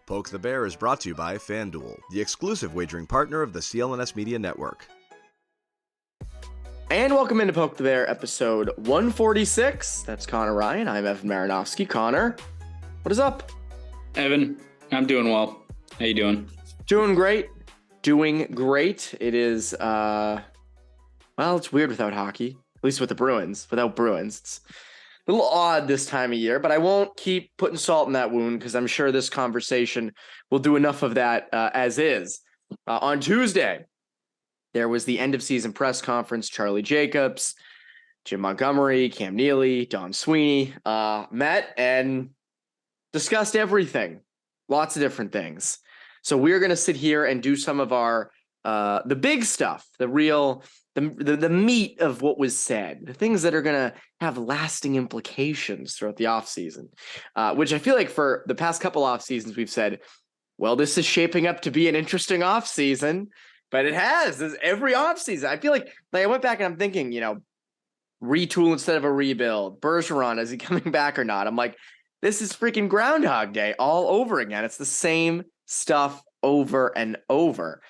Poke the Bear is brought to you by FanDuel, the exclusive wagering partner of the CLNS Media Network. And welcome into Poke the Bear, episode 146. That's Conor Ryan. I'm Evan Marinofsky. Connor, what is up? Evan, I'm doing well. How you doing? Doing great. It is, it's weird without hockey, at least with the Bruins. Without Bruins, it's a little odd this time of year, but I won't keep putting salt in that wound because I'm sure this conversation will do enough of that as is. On Tuesday, there was the end of season press conference. Charlie Jacobs, Jim Montgomery, Cam Neely, Don Sweeney met and discussed everything. Lots of different things. So we're going to sit here and do some of our the big stuff, the meat of what was said, the things that are going to have lasting implications throughout the offseason, which I feel like for the past couple off seasons, we've said, well, this is shaping up to be an interesting off season, but it has. This every off season. I feel like I went back and I'm thinking, retool instead of a rebuild. Bergeron, is he coming back or not? I'm like, this is freaking Groundhog Day all over again. It's the same stuff over and over.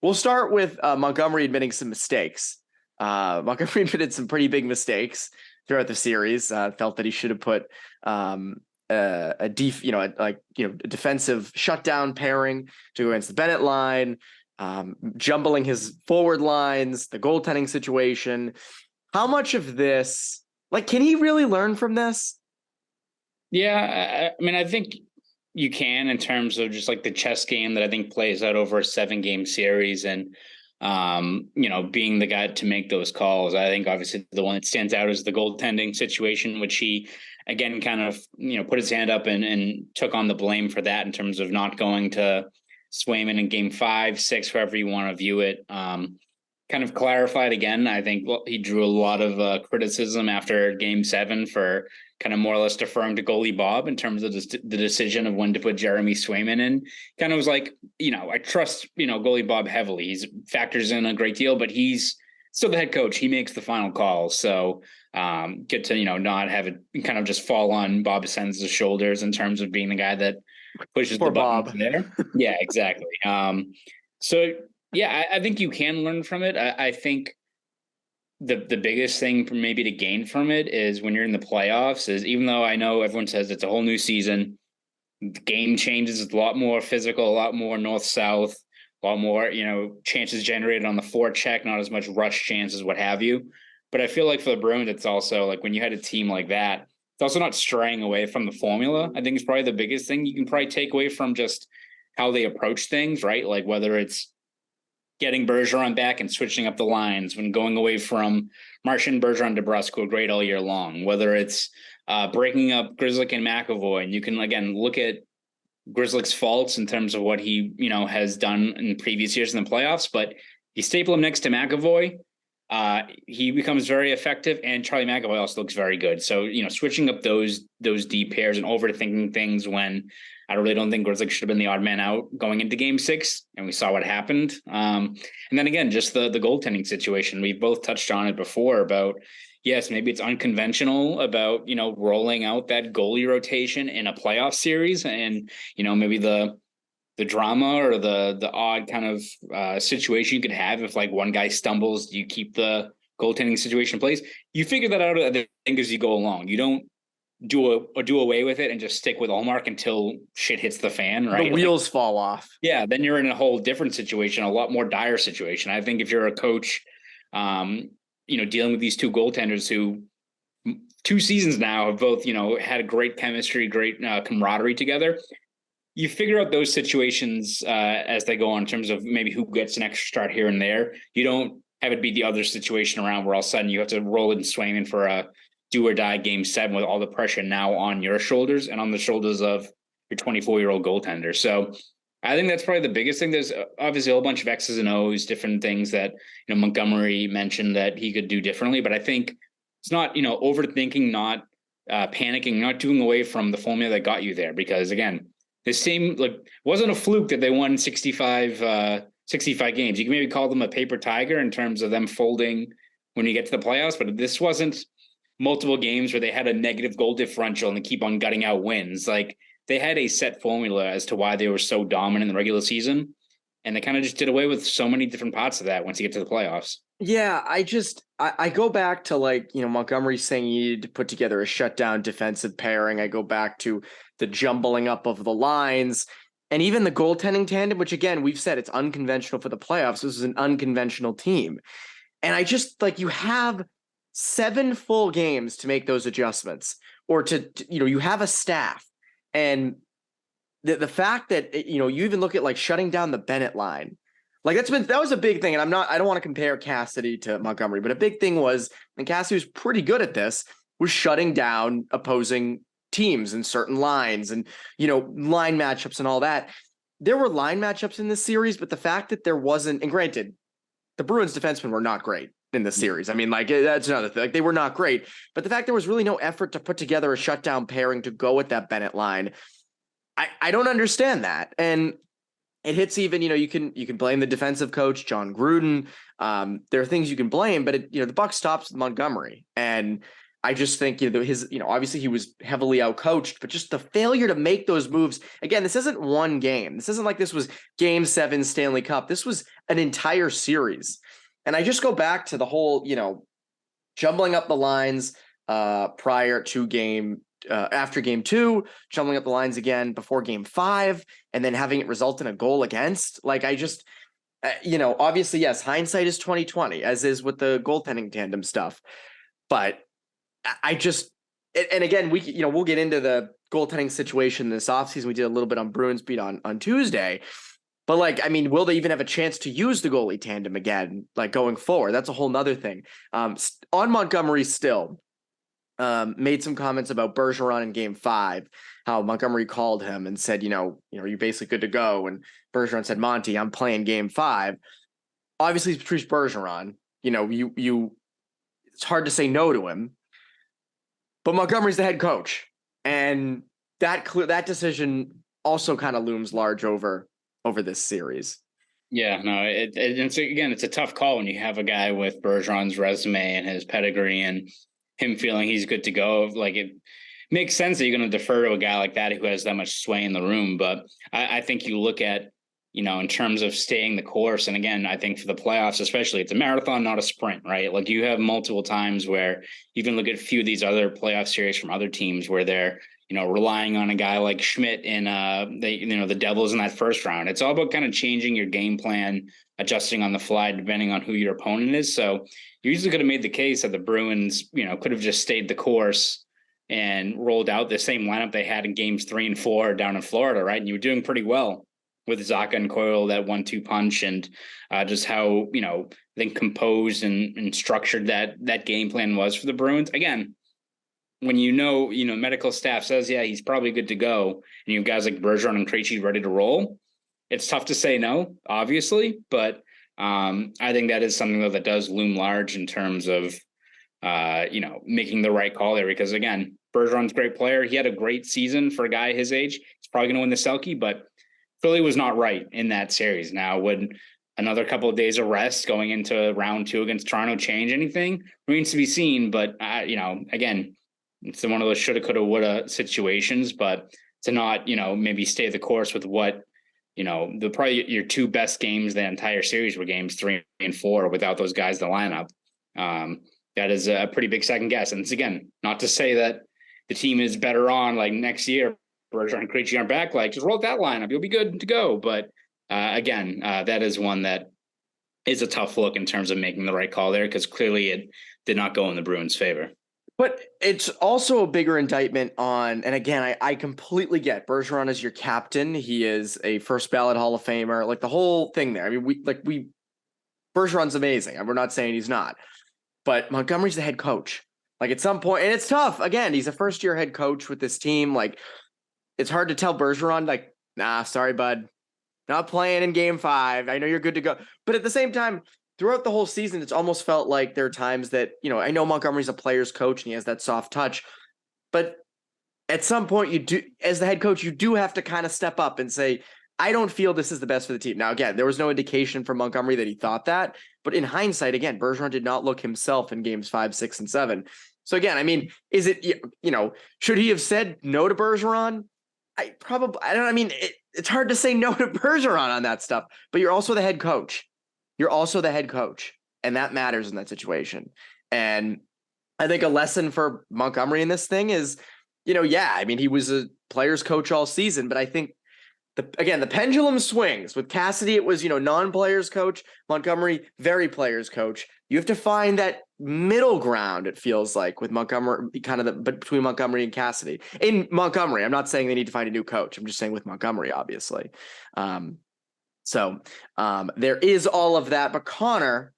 We'll start with Montgomery admitting some mistakes. Montgomery admitted some pretty big mistakes throughout the series. Felt that he should have put a defensive shutdown pairing to go against the Bennett line, jumbling his forward lines, the goaltending situation. How much of this, can he really learn from this? Yeah, I mean, I think you can, in terms of just the chess game that I think plays out over a 7-game series, and being the guy to make those calls. I think obviously the one that stands out is the goaltending situation, which he again kind of put his hand up and took on the blame for that in terms of not going to Swayman in game 5, 6, however you want to view it. Kind of clarified again. I think he drew a lot of criticism after game 7 for kind of more or less deferring to goalie Bob in terms of the decision of when to put Jeremy Swayman in. Kind of was like, I trust, goalie Bob heavily. He factors in a great deal, but he's still the head coach. He makes the final call. So get to, not have it kind of just fall on Bob Sens' shoulders in terms of being the guy that pushes the button there. Yeah, exactly. I think you can learn from it. I think the biggest thing maybe to gain from it is when you're in the playoffs is, even though I know everyone says it's a whole new season, the game changes. It's a lot more physical, a lot more north-south, a lot more, chances generated on the forecheck, not as much rush chances, what have you. But I feel like for the Bruins, it's also when you had a team like that, it's also not straying away from the formula. I think it's probably the biggest thing you can probably take away from just how they approach things, right? Whether it's getting Bergeron back and switching up the lines, when going away from Martian, Bergeron, DeBrusque, who are great all year long, whether it's breaking up Grzelcyk and McAvoy. And you can, again, look at Grzelcyk's faults in terms of what he, has done in previous years in the playoffs, but you staple him next to McAvoy, he becomes very effective, and Charlie McAvoy also looks very good. So, switching up those deep pairs and overthinking things when I really don't think Grzelcyk should have been the odd man out going into game 6, and we saw what happened. And then again, just the goaltending situation. We've both touched on it before about, yes, maybe it's unconventional about, rolling out that goalie rotation in a playoff series, and, maybe the drama or the odd kind of situation you could have if one guy stumbles, you keep the goaltending situation in place. You figure that out, I think, as you go along. You don't do away with it and just stick with Ullmark until shit hits the fan, right? The wheels fall off. Yeah, then you're in a whole different situation, a lot more dire situation. I think if you're a coach, dealing with these two goaltenders who 2 seasons now have both, had a great chemistry, great camaraderie together, you figure out those situations as they go on in terms of maybe who gets an extra start here and there. You don't have it be the other situation around where all of a sudden you have to roll in Swayman for a do or die game 7 with all the pressure now on your shoulders and on the shoulders of your 24-year-old goaltender. So I think that's probably the biggest thing. There's obviously a whole bunch of X's and O's, different things that, Montgomery mentioned that he could do differently, but I think it's not, overthinking, not panicking, not doing away from the formula that got you there. Because again, this team wasn't a fluke that they won 65 games. You can maybe call them a paper tiger in terms of them folding when you get to the playoffs, but this wasn't multiple games where they had a negative goal differential and they keep on gutting out wins. they had a set formula as to why they were so dominant in the regular season. And they kind of just did away with so many different parts of that once you get to the playoffs. Yeah, I go back to Montgomery saying you needed to put together a shutdown defensive pairing. I go back to the jumbling up of the lines and even the goaltending tandem, which again, we've said it's unconventional for the playoffs. This is an unconventional team. And I just you have 7 full games to make those adjustments or to you have a staff. And the fact that, you even look at shutting down the Bennett line, that was a big thing. And I don't want to compare Cassidy to Montgomery, but a big thing was, and Cassidy was pretty good at this, was shutting down opposing teams and certain lines and, line matchups and all that. There were line matchups in this series, but the fact that there wasn't, and granted, the Bruins defensemen were not great in this series. I mean, that's another thing. They were not great, but the fact there was really no effort to put together a shutdown pairing to go with that Bennett line, I don't understand that. And it hits even, you can blame the defensive coach, John Gruden. There are things you can blame, but the buck stops with Montgomery. And I just think, obviously he was heavily outcoached, but just the failure to make those moves. Again, this isn't one game. This isn't like this was Game 7 Stanley Cup. This was an entire series. And I just go back to the whole, jumbling up the lines prior to after game 2, jumbling up the lines again before game 5, and then having it result in a goal against. Obviously, yes, hindsight is 20/20, as is with the goaltending tandem stuff. But and again, we'll get into the goaltending situation this offseason. We did a little bit on Bruins Beat on Tuesday. But will they even have a chance to use the goalie tandem again, going forward? That's a whole nother thing. On Montgomery still, made some comments about Bergeron in game 5, how Montgomery called him and said, you're basically good to go. And Bergeron said, Monty, I'm playing game 5. Obviously, it's Patrice Bergeron. It's hard to say no to him. But Montgomery's the head coach. And that decision also kind of looms large over this series. Yeah, no, it's a tough call when you have a guy with Bergeron's resume and his pedigree and him feeling he's good to go. It makes sense that you're going to defer to a guy like that who has that much sway in the room. But I think you look at, in terms of staying the course. And again, I think for the playoffs, especially, it's a marathon, not a sprint, right? You have multiple times where you can look at a few of these other playoff series from other teams where they're, relying on a guy like Schmidt in the Devils in that first round. It's all about kind of changing your game plan, adjusting on the fly, depending on who your opponent is. So you usually could have made the case that the Bruins, could have just stayed the course and rolled out the same lineup they had in games 3 and 4 down in Florida, right? And you were doing pretty well with Zacha and Coyle, that 1-2 punch, and just how, I think composed and structured that game plan was for the Bruins. Again, when medical staff says, yeah, he's probably good to go, and you have guys like Bergeron and Krejci ready to roll, it's tough to say no, obviously, but I think that is something that does loom large in terms of, making the right call there, because again, Bergeron's a great player. He had a great season for a guy his age. He's probably going to win the Selke, but Philly was not right in that series. Now, would another couple of days of rest going into round 2 against Toronto change anything? Remains to be seen, but again, it's one of those shoulda, coulda, woulda situations, but to not, maybe stay the course with what, probably your 2 best games the entire series were games 3 and 4 without those guys in the lineup. That is a pretty big second guess. And it's, again, not to say that the team is better on next year, Bergeron and Krejci aren't back, just roll that lineup, you'll be good to go. But again, that is one that is a tough look in terms of making the right call there, because clearly it did not go in the Bruins' favor. But it's also a bigger indictment on, and again, I completely get Bergeron is your captain. He is a first ballot Hall of Famer, the whole thing there. I mean, Bergeron's amazing. We're not saying he's not, but Montgomery's the head coach. At some point, and it's tough. Again, he's a first year head coach with this team. It's hard to tell Bergeron, nah, sorry, bud, not playing in game 5. I know you're good to go. But at the same time, throughout the whole season, it's almost felt like there are times that, I know Montgomery's a player's coach and he has that soft touch, but at some point you do, as the head coach, you do have to kind of step up and say, I don't feel this is the best for the team. Now, again, there was no indication from Montgomery that he thought that, but in hindsight, again, Bergeron did not look himself in games 5, 6, and 7. So again, I mean, is it, should he have said no to Bergeron? It's hard to say no to Bergeron on that stuff, but you're also the head coach. And that matters in that situation. And I think a lesson for Montgomery in this thing is, he was a player's coach all season, but I think the pendulum swings. With Cassidy, it was, non-players coach. Montgomery, very players coach. You have to find that middle ground, it feels like, with Montgomery, between Montgomery and Cassidy. In Montgomery, I'm not saying they need to find a new coach. I'm just saying with Montgomery, obviously. So there is all of that. But Connor,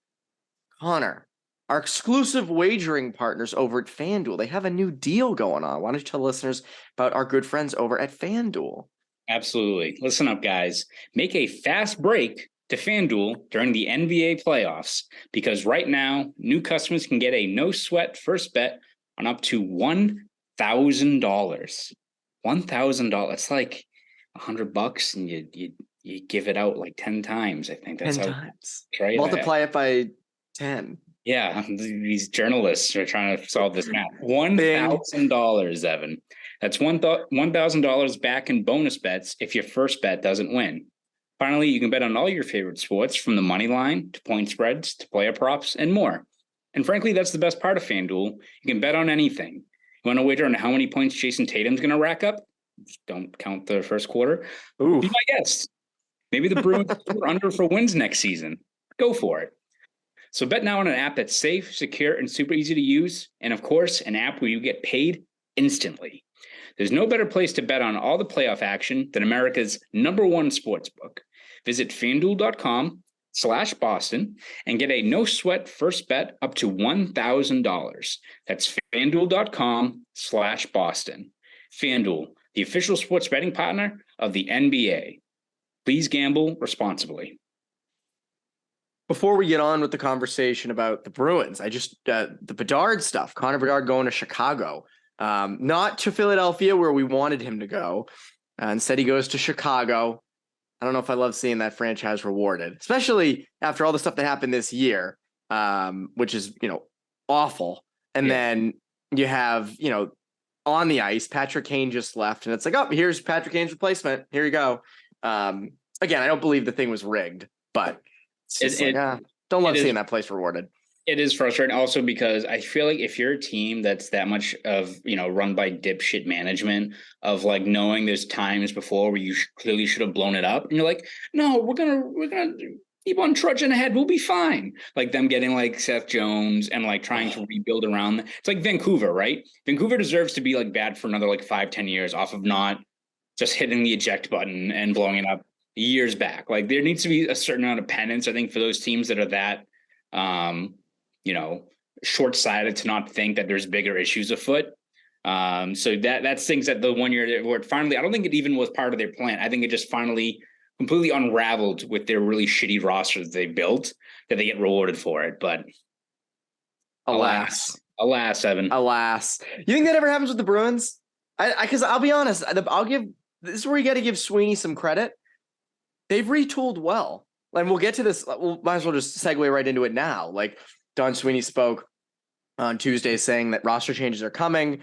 our exclusive wagering partners over at FanDuel, they have a new deal going on. Why don't you tell listeners about our good friends over at FanDuel? Absolutely. Listen up, guys. Make a fast break to FanDuel during the NBA playoffs, because right now, new customers can get a no-sweat first bet on up to $1,000. $1,000. It's like $100, and you give it out like 10 times. I think that's 10 how, times. Right? Multiply it by 10. Yeah, these journalists are trying to solve this math. $1,000, Evan. That's $1,000 back in bonus bets if your first bet doesn't win. Finally, you can bet on all your favorite sports, from the money line to point spreads to player props and more. And frankly, that's the best part of FanDuel. You can bet on anything. You want to wager on how many points Jason Tatum's going to rack up? Just don't count the first quarter. Ooh. Be my guest. Maybe the Bruins are under for wins next season. Go for it. So bet now on an app that's safe, secure, and super easy to use. And of course, an app where you get paid instantly. There's no better place to bet on all the playoff action than America's #1 sportsbook. Visit FanDuel.com/Boston and get a no-sweat first bet up to $1,000. That's FanDuel.com/Boston. FanDuel, the official sports betting partner of the NBA. Please gamble responsibly. Before we get on with the conversation about the Bruins, the Bedard stuff, Connor Bedard going to Chicago, not to Philadelphia where we wanted him to go. Instead, he goes to Chicago. I don't know if I love seeing that franchise rewarded, especially after all the stuff that happened this year, which is, awful. And then you have, on the ice, Patrick Kane just left, and it's like, oh, here's Patrick Kane's replacement. Here you go. Again, I don't believe the thing was rigged, but don't love seeing that place rewarded. It is frustrating also because I feel like if you're a team that's that much of, run by dipshit management, of like knowing there's times before where you clearly should have blown it up, and you're like, no, we're gonna keep on trudging ahead. We'll be fine. Like them getting like Seth Jones and like trying to rebuild around. It's like Vancouver, right? Vancouver deserves to be like bad for another like 5-10 years off of not just hitting the eject button and blowing it up years back. Like there needs to be a certain amount of penance, I think, for those teams that are that short-sighted to not think that there's bigger issues afoot. So that's things that the 1 year where it finally, I don't think it even was part of their plan. I think it just finally completely unraveled with their really shitty rosters they built, that they get rewarded for it. But alas, Evan. Alas. You think that ever happens with the Bruins? Because I'll be honest, this is where you got to give Sweeney some credit. They've retooled well. And we'll get to this. We'll might as well just segue right into it now. Like Don Sweeney spoke on Tuesday saying that roster changes are coming.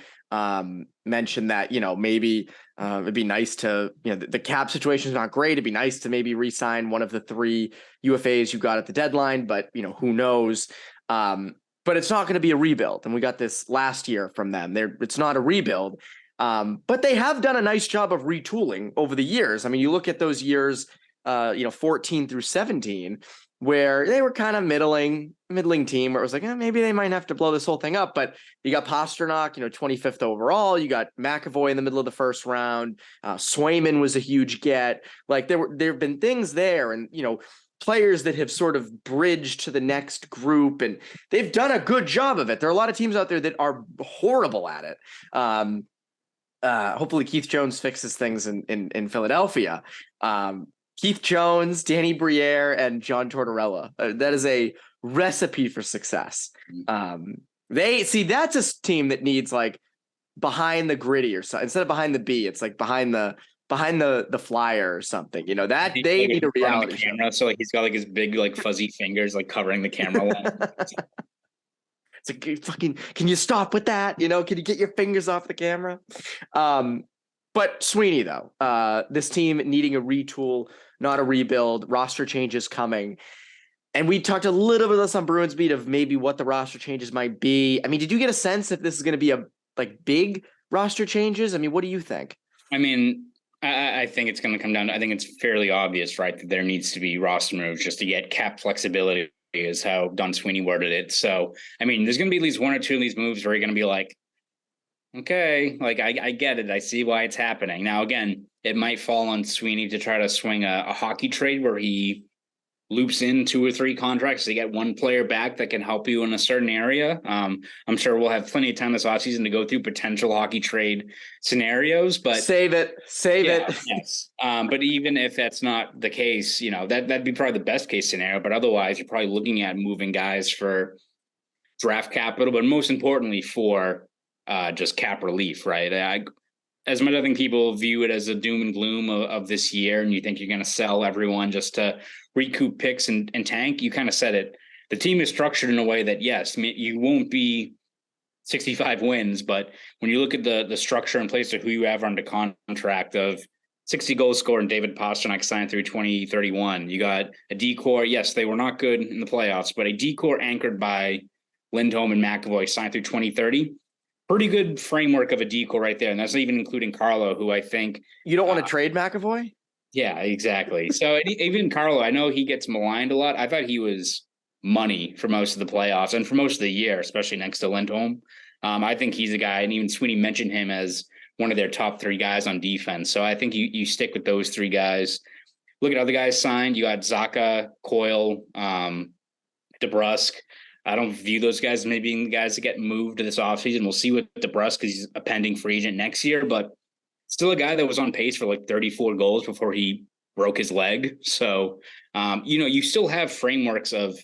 Mentioned that, maybe it'd be nice to, the cap situation is not great. It'd be nice to maybe re-sign one of the 3 UFAs you got at the deadline, but who knows? But it's not going to be a rebuild. And we got this last year from them. It's not a rebuild. But they have done a nice job of retooling over the years. I mean, you look at those years, 14 through 17, where they were kind of middling team, where it was like, maybe they might have to blow this whole thing up. But you got Pasternak, 25th overall. You got McAvoy in the middle of the first round. Swayman was a huge get. Like there have been things there, and players that have sort of bridged to the next group, and they've done a good job of it. There are a lot of teams out there that are horrible at it. Hopefully Keith Jones fixes things in Philadelphia. Keith Jones, Danny Briere, and John Tortorella. That is a recipe for success. That's a team that needs like behind the gritty or something. Instead of behind the B, it's like behind the flyer or something. That they need a reality camera. So like he's got like his big like fuzzy fingers like covering the camera line. It's like, fucking, can you stop with that? Can you get your fingers off the camera? But Sweeney, though, this team needing a retool, not a rebuild, roster changes coming. And we talked a little bit of this on Bruins Beat of maybe what the roster changes might be. I mean, did you get a sense if this is going to be a big roster changes? I mean, what do you think? I mean, I think it's going to come down to, I think it's fairly obvious, right, that there needs to be roster moves just to get cap flexibility is how Don Sweeney worded it. So, I mean, there's going to be at least one or two of these moves where you're going to be like, okay, like I get it. I see why it's happening. Now, again, it might fall on Sweeney to try to swing a hockey trade where he loops in 2 or 3 contracts to get one player back that can help you in a certain area. I'm sure we'll have plenty of time this offseason to go through potential hockey trade scenarios, but save it. Yes. But even if that's not the case, you know, that'd be probably the best case scenario. But otherwise, you're probably looking at moving guys for draft capital, but most importantly for just cap relief, right? As much as I think people view it as a doom and gloom of this year, and you think you're going to sell everyone just to recoup picks and tank, you kind of said it. The team is structured in a way that, yes, you won't be 65 wins, but when you look at the structure in place of who you have under contract of 60 goals scored and David Pastrnak signed through 2031, you got a decor. Yes, they were not good in the playoffs, but a decor anchored by Lindholm and McAvoy signed through 2030. Pretty good framework of a decor right there. And that's not even including Carlo, who I think... You don't want to trade McAvoy? Yeah, exactly. So even Carlo, I know he gets maligned a lot. I thought he was money for most of the playoffs and for most of the year, especially next to Lindholm. I think he's a guy, and even Sweeney mentioned him as one of their top 3 guys on defense. So I think you stick with those 3 guys. Look at other guys signed. You got Zacha, Coyle, DeBrusk. I don't view those guys as maybe being the guys that get moved to this offseason. We'll see with DeBrusk because he's a pending free agent next year, but still a guy that was on pace for like 34 goals before he broke his leg. So, you still have frameworks of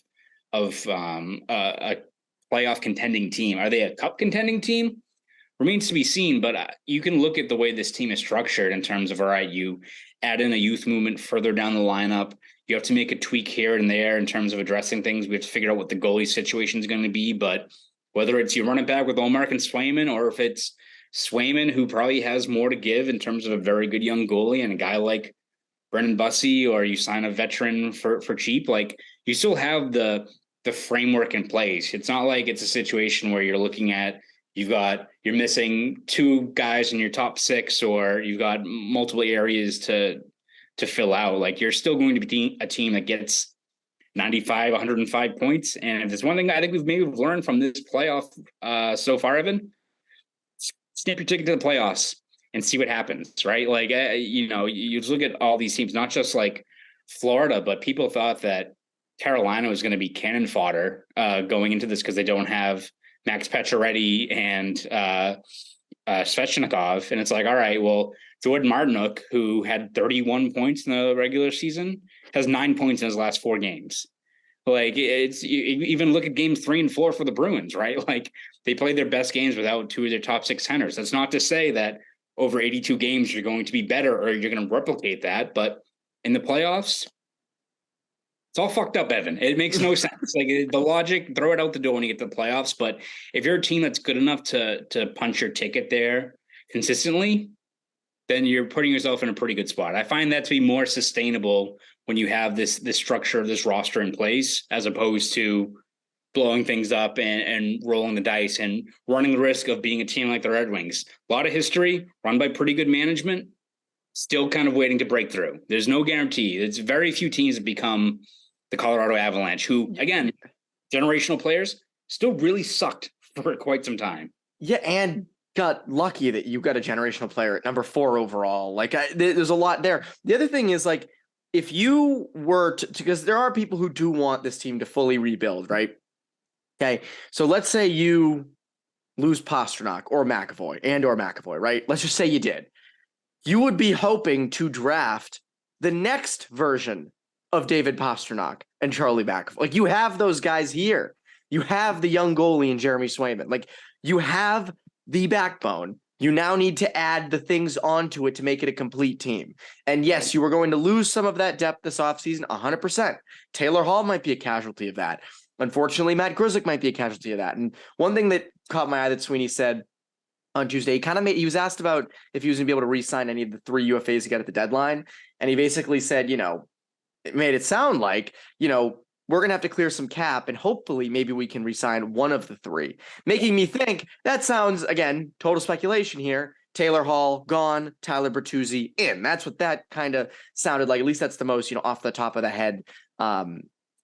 a playoff contending team. Are they a cup contending team? Remains to be seen, but you can look at the way this team is structured in terms of, all right, you add in a youth movement further down the lineup. You have to make a tweak here and there in terms of addressing things. We have to figure out what the goalie situation is going to be. But whether it's you run it back with Olmark and Swayman, or if it's Swayman, who probably has more to give in terms of a very good young goalie, and a guy like Brennan Bussey, or you sign a veteran for cheap, like you still have the framework in place. It's not like it's a situation where you're looking at you're missing 2 guys in your top 6, or you've got multiple areas to fill out. Like you're still going to be a team that gets 95, 105 points. And if there's one thing I think we've learned from this playoff so far, Evan, snap your ticket to the playoffs and see what happens, right? Like, you look at all these teams, not just like Florida, but people thought that Carolina was going to be cannon fodder going into this because they don't have Max Pacioretty and Svechnikov. And it's like, all right, well, Jordan Martinook, who had 31 points in the regular season, has 9 points in his last 4 games. Like you even look at games 3 and 4 for the Bruins, right? Like they played their best games without 2 of their top 6 centers. That's not to say that over 82 games you're going to be better or you're going to replicate that. But in the playoffs, it's all fucked up, Evan. It makes no sense. Like the logic, throw it out the door when you get to the playoffs. But if you're a team that's good enough to punch your ticket there consistently, then you're putting yourself in a pretty good spot. I find that to be more sustainable when you have this structure of this roster in place, as opposed to blowing things up and rolling the dice and running the risk of being a team like the Red Wings. A lot of history, run by pretty good management, still kind of waiting to break through. There's no guarantee. It's very few teams that become the Colorado Avalanche, who, again, generational players, still really sucked for quite some time. Yeah, and got lucky that you got a generational player at number 4 overall. Like there's a lot there. The other thing is, like, if you were to, because there are people who do want this team to fully rebuild, right? Okay, so let's say you lose Pastrnak or McAvoy, right? Let's just say you did. You would be hoping to draft the next version of David Pastrnak and Charlie McAvoy. Like, you have those guys here. You have the young goalie and Jeremy Swayman. Like, you have the backbone. You now need to add the things onto it to make it a complete team. And yes, you were going to lose some of that depth this offseason, 100%. Taylor Hall might be a casualty of that. Unfortunately, Matt Grzelcyk might be a casualty of that. And one thing that caught my eye that Sweeney said on Tuesday. He was asked about if he was going to be able to re-sign any of the 3 UFAs he got at the deadline. And he basically said, it made it sound like, we're going to have to clear some cap and hopefully maybe we can re-sign one of the 3, making me think that sounds, again, total speculation here. Taylor Hall gone, Tyler Bertuzzi in. That's what that kind of sounded like. At least that's the most, off the top of the head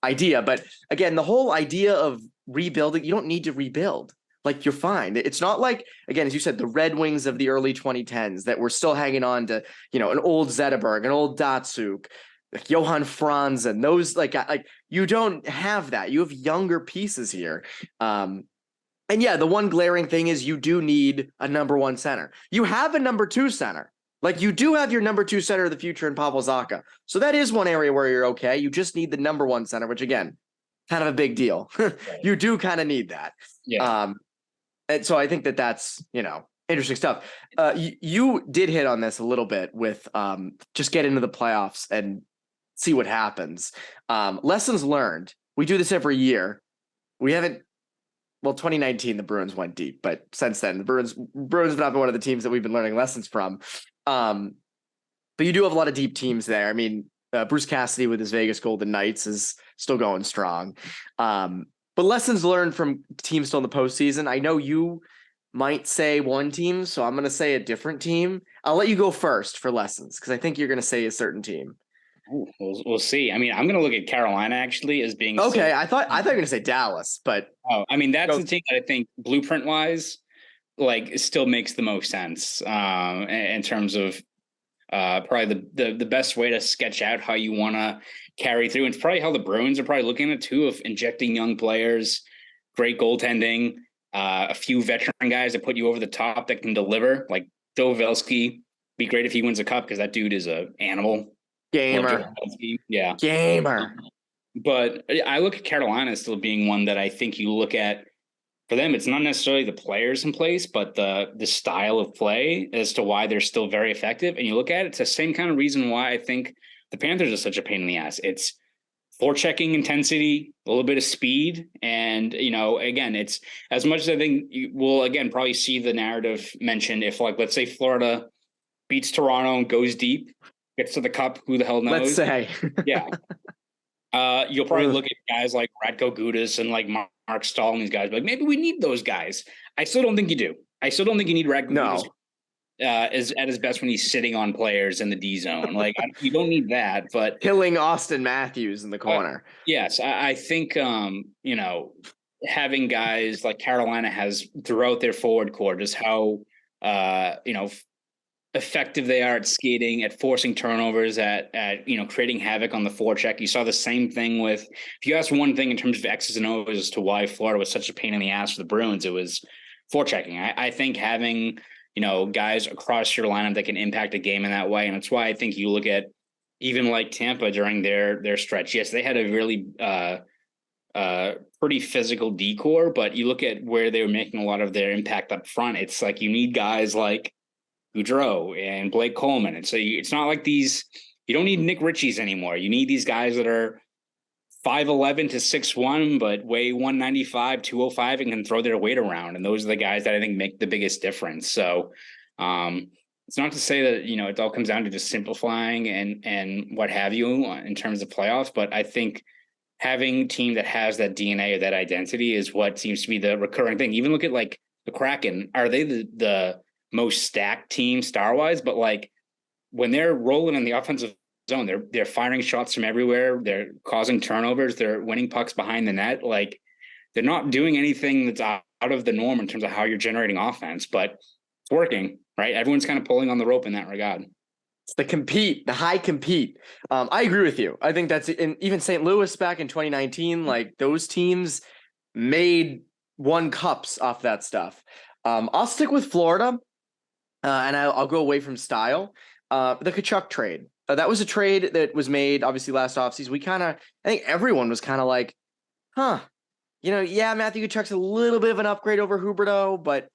idea. But again, the whole idea of rebuilding, you don't need to rebuild. Like, you're fine. It's not like, again, as you said, the Red Wings of the early 2010s that were still hanging on to, an old Zetterberg, an old Datsuk, like Johan Franz, and those like you don't have that. You have younger pieces here. And yeah, the one glaring thing is you do need a number 1 center. You have a number 2 center. Like, you do have your number 2 center of the future in Pavel Zacha. So that is one area where you're okay. You just need the number 1 center, which again, kind of a big deal. You do kind of need that. Yeah. And so I think that's, interesting stuff. You did hit on this a little bit with just get into the playoffs and see what happens. Lessons learned. We do this every year. We haven't, 2019, the Bruins went deep, but since then, the Bruins have not been one of the teams that we've been learning lessons from. But you do have a lot of deep teams there. I mean, Bruce Cassidy with his Vegas Golden Knights is still going strong. But lessons learned from teams still in the postseason. I know you might say one team, so I'm going to say a different team. I'll let you go first for lessons because I think you're going to say a certain team. We'll see. I mean, I'm going to look at Carolina actually as being okay. I thought you were going to say Dallas, but that's the team that I think blueprint wise, like, it still makes the most sense in terms of probably the best way to sketch out how you want to carry through. And it's probably how the Bruins are probably looking at too, of injecting young players, great goaltending, a few veteran guys that put you over the top that can deliver. Like Dovelski, be great if he wins a cup because that dude is a animal. Gamer. Yeah. Gamer. But I look at Carolina still being one that I think you look at. For them, it's not necessarily the players in place, but the style of play as to why they're still very effective. And you look at it, it's the same kind of reason why I think the Panthers are such a pain in the ass. It's forechecking intensity, a little bit of speed. And, again, it's as much as I think we'll, again, probably see the narrative mentioned if, like, let's say Florida beats Toronto and goes deep, gets to the cup, who the hell knows? Let's say. Yeah. You'll probably look at guys like Radko Gudas and like Mark Stahl and these guys, but like, maybe we need those guys. I still don't think you do. I still don't think you need Radko Gudas is at his best when he's sitting on players in the D zone. Like, you don't need that, but killing Austin Matthews in the corner. Yes. I think, having guys like Carolina has throughout their forward core, just how, effective they are at skating, at forcing turnovers, at creating havoc on the forecheck. You saw the same thing with, if you ask one thing in terms of X's and O's as to why Florida was such a pain in the ass for the Bruins, it was forechecking. I think having, guys across your lineup that can impact a game in that way. And it's why I think you look at even like Tampa during their stretch. Yes, they had a really pretty physical decor, but you look at where they were making a lot of their impact up front. It's like you need guys like Goudreau and Blake Coleman. And so it's not like you don't need Nick Ritchies anymore. You need these guys that are 5'11" to 6'1", but weigh 195, 205 and can throw their weight around. And those are the guys that I think make the biggest difference. So it's not to say that, it all comes down to just simplifying and what have you in terms of playoffs. But I think having a team that has that DNA or that identity is what seems to be the recurring thing. Even look at like the Kraken. Are they the most stacked team star-wise? But like when they're rolling in the offensive zone, they're firing shots from everywhere. They're causing turnovers. They're winning pucks behind the net. Like, they're not doing anything that's out of the norm in terms of how you're generating offense, but it's working, right? Everyone's kind of pulling on the rope in that regard. It's the high compete. I agree with you. I think that's in even St. Louis back in 2019, like those teams won cups off that stuff. I'll stick with Florida. And I'll go away from style. The Tkachuk trade. That was a trade that was made, obviously, last offseason. I think everyone was kind of like, Matthew Tkachuk's a little bit of an upgrade over Huberdeau, but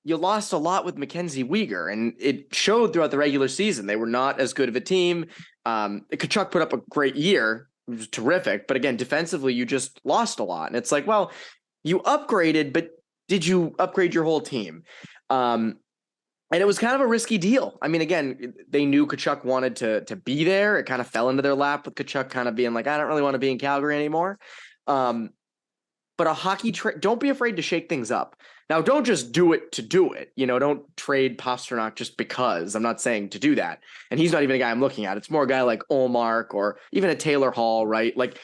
you lost a lot with Mackenzie Weegar, and it showed throughout the regular season. They were not as good of a team. Tkachuk put up a great year. It was terrific. But again, defensively, you just lost a lot. And it's like, well, you upgraded, but did you upgrade your whole team? And it was kind of a risky deal. I mean, again, they knew Tkachuk wanted to be there. It kind of fell into their lap with Tkachuk kind of being like, I don't really want to be in Calgary anymore. But a hockey trade, don't be afraid to shake things up. Now, don't just do it to do it. Don't trade Pastrnak just because. I'm not saying to do that. And he's not even a guy I'm looking at. It's more a guy like Ullmark or even a Taylor Hall, right? Like,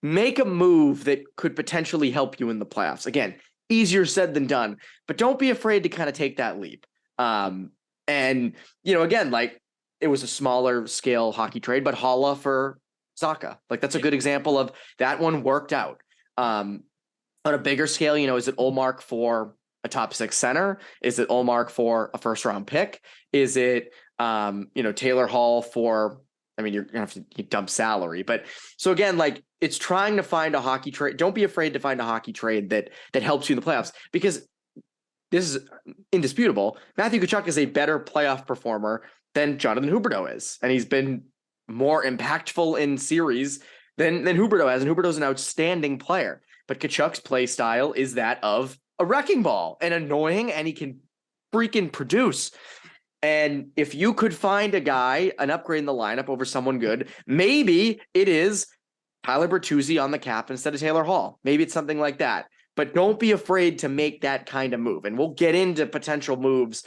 make a move that could potentially help you in the playoffs. Again, easier said than done, but don't be afraid to kind of take that leap. And again, like, it was a smaller scale hockey trade, but Haula for Zacha, like, that's a good example of that one worked out. On a bigger scale, is it Ullmark for a top 6 center? Is it Ullmark for a first round pick? Is it, Taylor Hall for, you're gonna have to dump salary, but so again, like, it's trying to find a hockey trade. Don't be afraid to find a hockey trade that helps you in the playoffs, because this is indisputable. Matthew Tkachuk is a better playoff performer than Jonathan Huberdeau is. And he's been more impactful in series than Huberdeau has. And Huberdeau's an outstanding player. But Tkachuk's play style is that of a wrecking ball and annoying, and he can freaking produce. And if you could find a guy, an upgrade in the lineup over someone good, maybe it is Tyler Bertuzzi on the cap instead of Taylor Hall. Maybe it's something like that. But don't be afraid to make that kind of move. And we'll get into potential moves,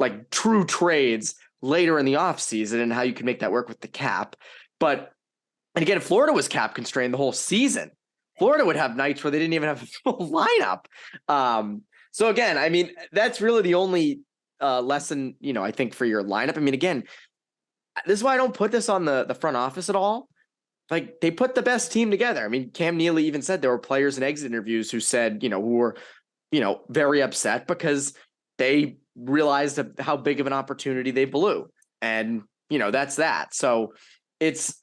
like true trades, later in the offseason and how you can make that work with the cap. But, and again, Florida was cap constrained the whole season. Florida would have nights where they didn't even have a full lineup. So again, that's really the only lesson, I think, for your lineup. Again, this is why I don't put this on the front office at all. Like, they put the best team together. Cam Neely even said there were players in exit interviews who said, who were, very upset because they realized how big of an opportunity they blew. And, that's that. So it's,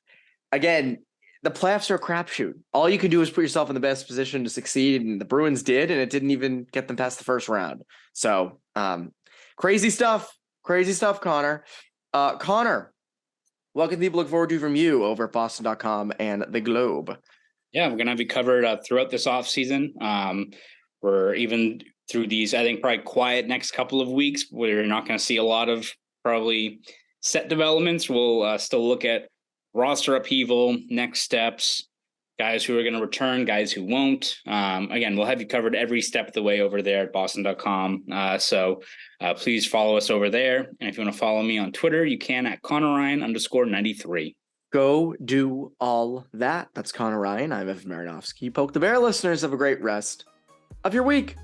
again, the playoffs are a crapshoot. All you can do is put yourself in the best position to succeed. And the Bruins did, and it didn't even get them past the first round. So crazy stuff, Connor. Connor, what can people look forward to from you over at Boston.com and the Globe? Yeah, we're going to have you covered throughout this offseason. We're even through these, I think, probably quiet next couple of weeks. We're not going to see a lot of probably set developments. We'll still look at roster upheaval, next steps, guys who are going to return, guys who won't. Again, we'll have you covered every step of the way over there at Boston.com. So please follow us over there. And if you want to follow me on Twitter, you can at Conor Ryan _93. Go do all that. That's Conor Ryan. I'm Evan Marinofsky. Poke the Bear listeners, have a great rest of your week.